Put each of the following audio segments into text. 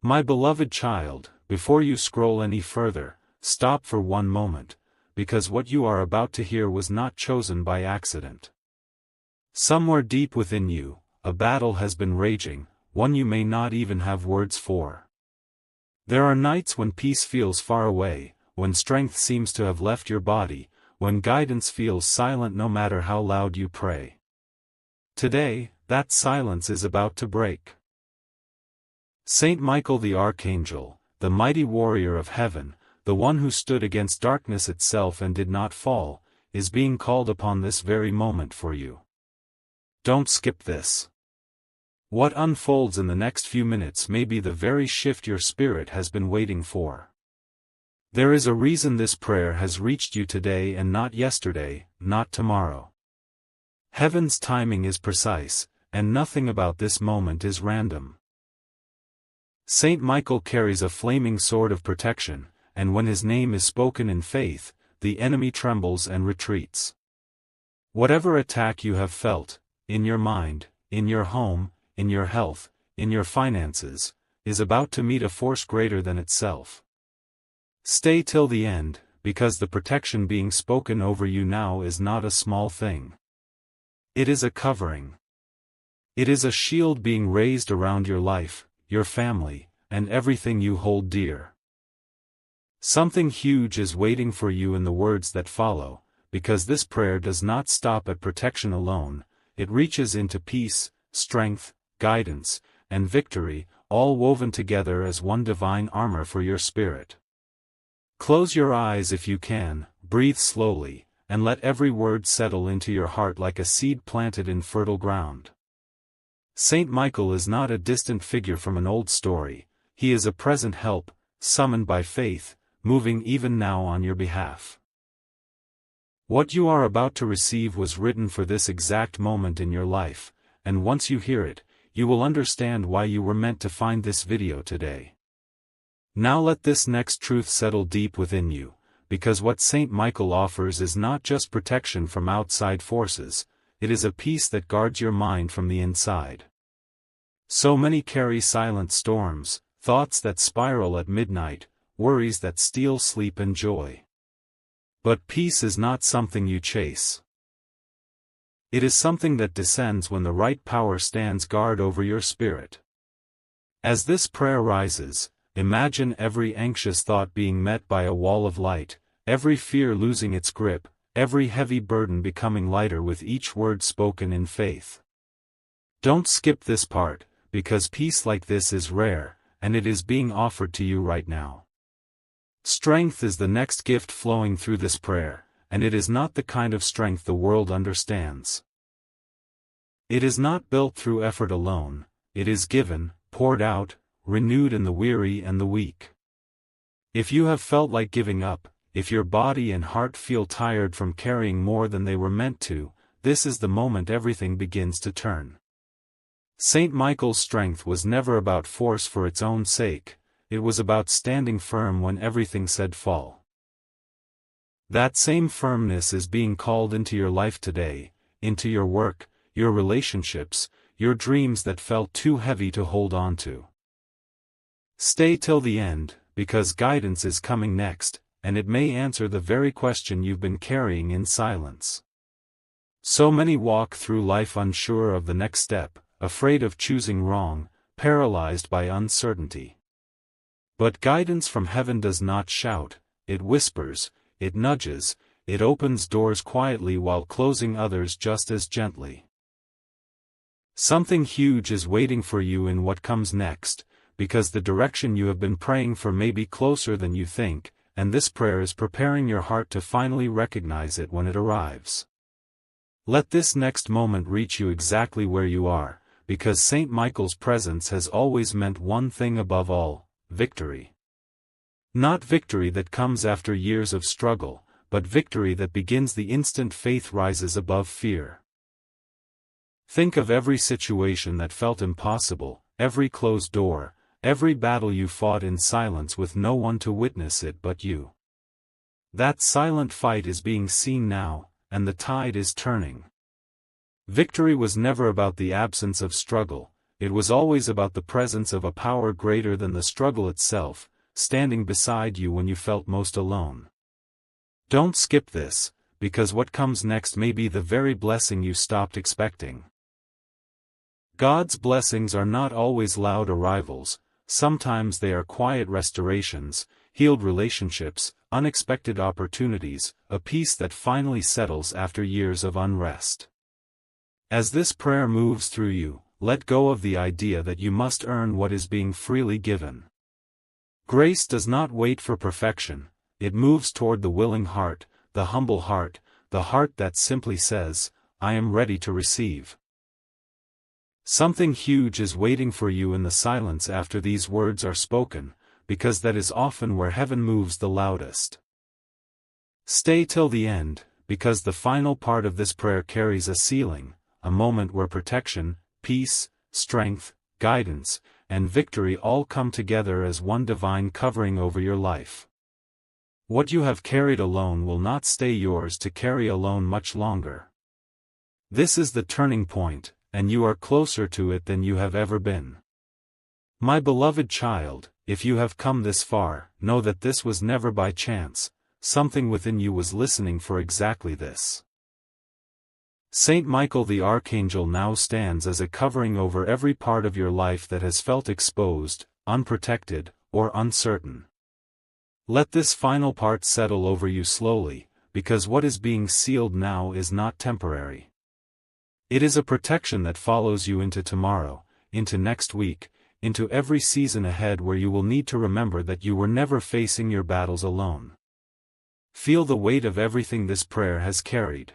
My beloved child, before you scroll any further, stop for one moment, because what you are about to hear was not chosen by accident. Somewhere deep within you, a battle has been raging, one you may not even have words for. There are nights when peace feels far away, when strength seems to have left your body, when guidance feels silent no matter how loud you pray. Today, that silence is about to break. Saint Michael the Archangel, the mighty warrior of heaven, the one who stood against darkness itself and did not fall, is being called upon this very moment for you. Don't skip this. What unfolds in the next few minutes may be the very shift your spirit has been waiting for. There is a reason this prayer has reached you today and not yesterday, not tomorrow. Heaven's timing is precise, and nothing about this moment is random. Saint Michael carries a flaming sword of protection, and when his name is spoken in faith, the enemy trembles and retreats. Whatever attack you have felt, in your mind, in your home, in your health, in your finances, is about to meet a force greater than itself. Stay till the end, because the protection being spoken over you now is not a small thing. It is a covering. It is a shield being raised around your life, your family, and everything you hold dear. Something huge is waiting for you in the words that follow, because this prayer does not stop at protection alone, it reaches into peace, strength, guidance, and victory, all woven together as one divine armor for your spirit. Close your eyes if you can, breathe slowly, and let every word settle into your heart like a seed planted in fertile ground. Saint Michael is not a distant figure from an old story, he is a present help, summoned by faith, moving even now on your behalf. What you are about to receive was written for this exact moment in your life, and once you hear it, you will understand why you were meant to find this video today. Now let this next truth settle deep within you, because what Saint Michael offers is not just protection from outside forces, it is a peace that guards your mind from the inside. So many carry silent storms, thoughts that spiral at midnight, worries that steal sleep and joy. But peace is not something you chase. It is something that descends when the right power stands guard over your spirit. As this prayer rises, imagine every anxious thought being met by a wall of light, every fear losing its grip, every heavy burden becoming lighter with each word spoken in faith. Don't skip this part, because peace like this is rare, and it is being offered to you right now. Strength is the next gift flowing through this prayer, and it is not the kind of strength the world understands. It is not built through effort alone, it is given, poured out, renewed in the weary and the weak. If you have felt like giving up, if your body and heart feel tired from carrying more than they were meant to, this is the moment everything begins to turn. Saint Michael's strength was never about force for its own sake, it was about standing firm when everything said fall. That same firmness is being called into your life today, into your work, your relationships, your dreams that felt too heavy to hold on to. Stay till the end, because guidance is coming next, and it may answer the very question you've been carrying in silence. So many walk through life unsure of the next step, afraid of choosing wrong, paralyzed by uncertainty. But guidance from heaven does not shout, it whispers, it nudges, it opens doors quietly while closing others just as gently. Something huge is waiting for you in what comes next, because the direction you have been praying for may be closer than you think, and this prayer is preparing your heart to finally recognize it when it arrives. Let this next moment reach you exactly where you are, because Saint Michael's presence has always meant one thing above all: victory. Not victory that comes after years of struggle, but victory that begins the instant faith rises above fear. Think of every situation that felt impossible, every closed door, every battle you fought in silence with no one to witness it but you. That silent fight is being seen now, and the tide is turning. Victory was never about the absence of struggle, it was always about the presence of a power greater than the struggle itself, standing beside you when you felt most alone. Don't skip this, because what comes next may be the very blessing you stopped expecting. God's blessings are not always loud arrivals, sometimes they are quiet restorations, healed relationships, unexpected opportunities, a peace that finally settles after years of unrest. As this prayer moves through you, let go of the idea that you must earn what is being freely given. Grace does not wait for perfection, it moves toward the willing heart, the humble heart, the heart that simply says, I am ready to receive. Something huge is waiting for you in the silence after these words are spoken, because that is often where heaven moves the loudest. Stay till the end, because the final part of this prayer carries a sealing, a moment where protection, peace, strength, guidance, and victory all come together as one divine covering over your life. What you have carried alone will not stay yours to carry alone much longer. This is the turning point, and you are closer to it than you have ever been. My beloved child, if you have come this far, know that this was never by chance, something within you was listening for exactly this. Saint Michael the Archangel now stands as a covering over every part of your life that has felt exposed, unprotected, or uncertain. Let this final part settle over you slowly, because what is being sealed now is not temporary. It is a protection that follows you into tomorrow, into next week, into every season ahead where you will need to remember that you were never facing your battles alone. Feel the weight of everything this prayer has carried.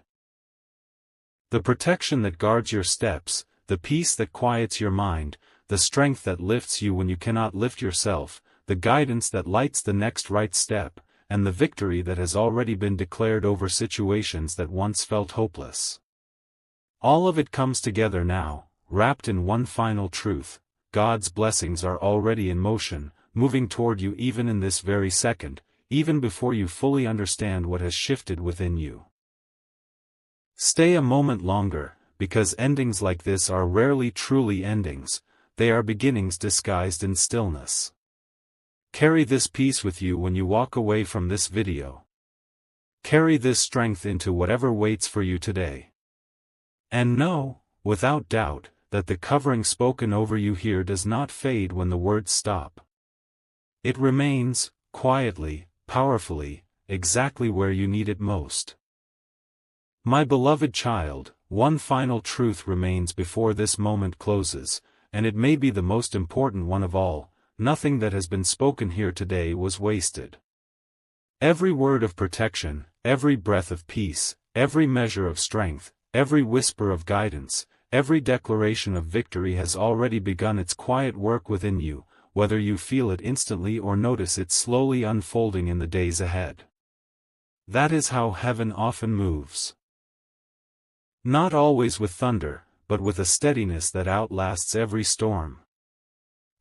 The protection that guards your steps, the peace that quiets your mind, the strength that lifts you when you cannot lift yourself, the guidance that lights the next right step, and the victory that has already been declared over situations that once felt hopeless. All of it comes together now, wrapped in one final truth: God's blessings are already in motion, moving toward you even in this very second, even before you fully understand what has shifted within you. Stay a moment longer, because endings like this are rarely truly endings, they are beginnings disguised in stillness. Carry this peace with you when you walk away from this video. Carry this strength into whatever waits for you today. And know, without doubt, that the covering spoken over you here does not fade when the words stop. It remains, quietly, powerfully, exactly where you need it most. My beloved child, one final truth remains before this moment closes, and it may be the most important one of all: nothing that has been spoken here today was wasted. Every word of protection, every breath of peace, every measure of strength, every whisper of guidance, every declaration of victory has already begun its quiet work within you, whether you feel it instantly or notice it slowly unfolding in the days ahead. That is how heaven often moves. Not always with thunder, but with a steadiness that outlasts every storm.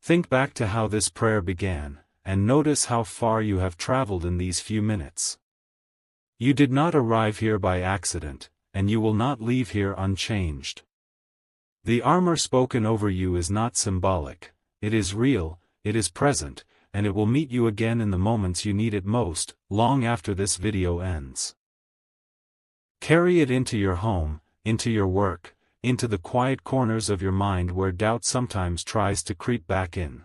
Think back to how this prayer began, and notice how far you have traveled in these few minutes. You did not arrive here by accident, and you will not leave here unchanged. The armor spoken over you is not symbolic, it is real, it is present, and it will meet you again in the moments you need it most, long after this video ends. Carry it into your home, into your work, into the quiet corners of your mind where doubt sometimes tries to creep back in.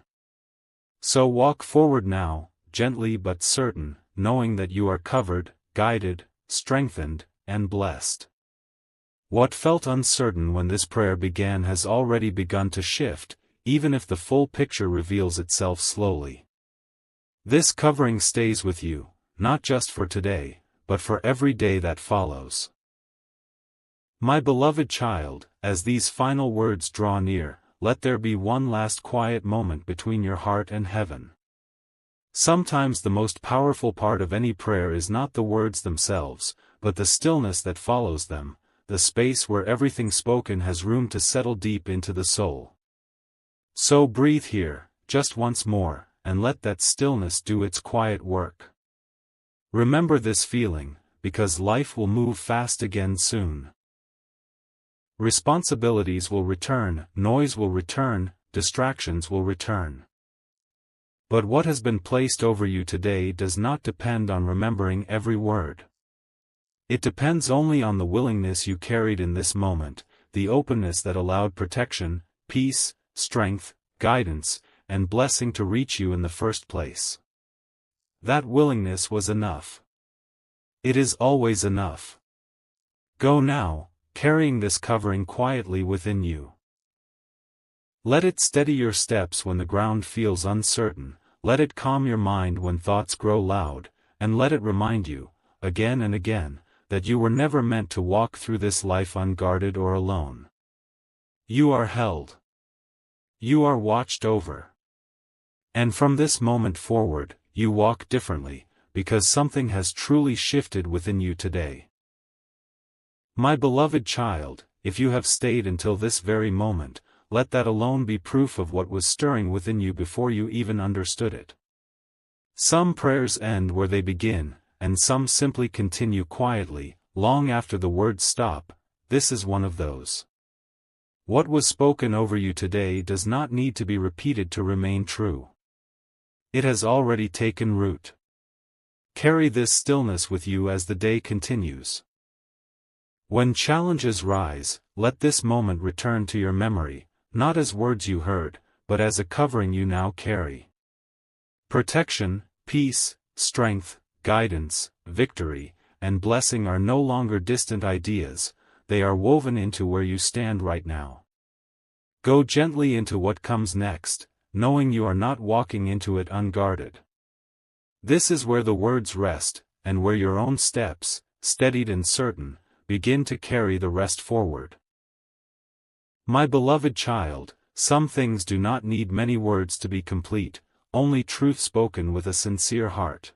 So walk forward now, gently but certain, knowing that you are covered, guided, strengthened, and blessed. What felt uncertain when this prayer began has already begun to shift, even if the full picture reveals itself slowly. This covering stays with you, not just for today, but for every day that follows. My beloved child, as these final words draw near, let there be one last quiet moment between your heart and heaven. Sometimes the most powerful part of any prayer is not the words themselves, but the stillness that follows them, the space where everything spoken has room to settle deep into the soul. So breathe here, just once more, and let that stillness do its quiet work. Remember this feeling, because life will move fast again soon. Responsibilities will return, noise will return, distractions will return. But what has been placed over you today does not depend on remembering every word. It depends only on the willingness you carried in this moment, the openness that allowed protection, peace, strength, guidance, and blessing to reach you in the first place. That willingness was enough. It is always enough. Go now, carrying this covering quietly within you. Let it steady your steps when the ground feels uncertain, let it calm your mind when thoughts grow loud, and let it remind you, again and again, that you were never meant to walk through this life unguarded or alone. You are held. You are watched over. And from this moment forward, you walk differently, because something has truly shifted within you today. My beloved child, if you have stayed until this very moment, let that alone be proof of what was stirring within you before you even understood it. Some prayers end where they begin, and some simply continue quietly, long after the words stop. This is one of those. What was spoken over you today does not need to be repeated to remain true. It has already taken root. Carry this stillness with you as the day continues. When challenges rise, let this moment return to your memory, not as words you heard, but as a covering you now carry. Protection, peace, strength, guidance, victory, and blessing are no longer distant ideas, they are woven into where you stand right now. Go gently into what comes next, knowing you are not walking into it unguarded. This is where the words rest, and where your own steps, steadied and certain, begin to carry the rest forward. My beloved child, some things do not need many words to be complete, only truth spoken with a sincere heart.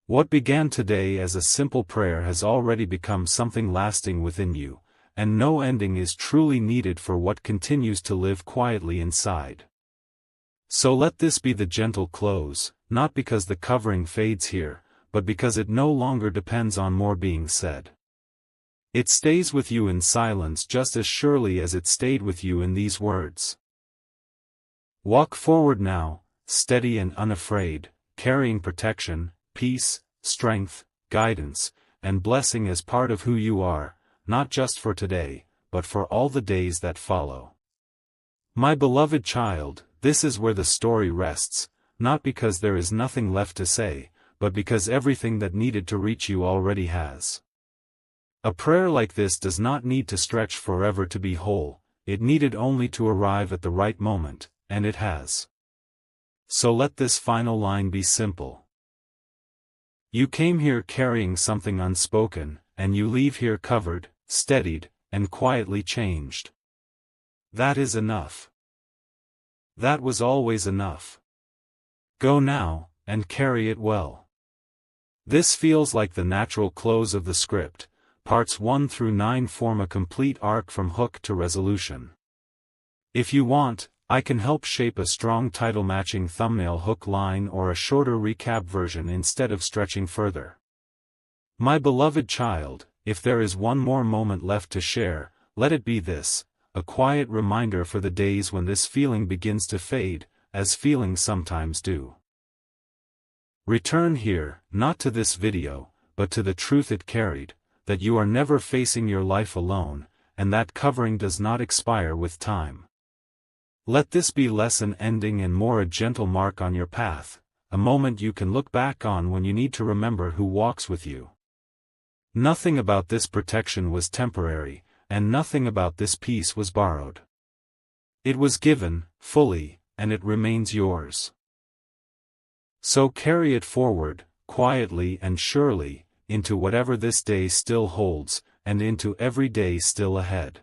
What began today as a simple prayer has already become something lasting within you, and no ending is truly needed for what continues to live quietly inside. So let this be the gentle close, not because the covering fades here, but because it no longer depends on more being said. It stays with you in silence just as surely as it stayed with you in these words. Walk forward now, steady and unafraid, carrying protection, peace, strength, guidance, and blessing as part of who you are, not just for today, but for all the days that follow. My beloved child, this is where the story rests, not because there is nothing left to say, but because everything that needed to reach you already has. A prayer like this does not need to stretch forever to be whole, it needed only to arrive at the right moment, and it has. So let this final line be simple. You came here carrying something unspoken, and you leave here covered, steadied, and quietly changed. That is enough. That was always enough. Go now, and carry it well. This feels like the natural close of the script. Parts 1 through 9 form a complete arc from hook to resolution. If you want, I can help shape a strong title-matching thumbnail hook line or a shorter recap version instead of stretching further. My beloved child, if there is one more moment left to share, let it be this, a quiet reminder for the days when this feeling begins to fade, as feelings sometimes do. Return here, not to this video, but to the truth it carried, that you are never facing your life alone, and that covering does not expire with time. Let this be less an ending and more a gentle mark on your path, a moment you can look back on when you need to remember who walks with you. Nothing about this protection was temporary, and nothing about this peace was borrowed. It was given, fully, and it remains yours. So carry it forward, quietly and surely, into whatever this day still holds, and into every day still ahead.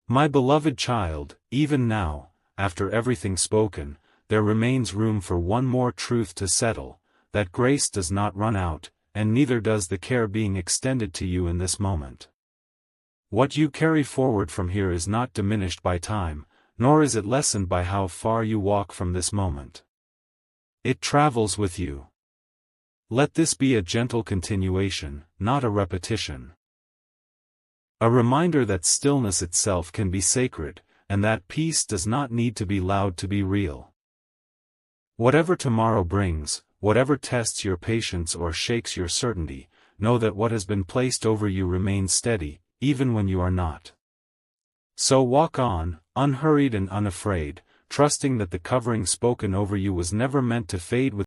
My beloved child, even now, after everything spoken, there remains room for one more truth to settle, that grace does not run out, and neither does the care being extended to you in this moment. What you carry forward from here is not diminished by time, nor is it lessened by how far you walk from this moment. It travels with you. Let this be a gentle continuation, not a repetition. A reminder that stillness itself can be sacred, and that peace does not need to be loud to be real. Whatever tomorrow brings, whatever tests your patience or shakes your certainty, know that what has been placed over you remains steady, even when you are not. So walk on, unhurried and unafraid, trusting that the covering spoken over you was never meant to fade with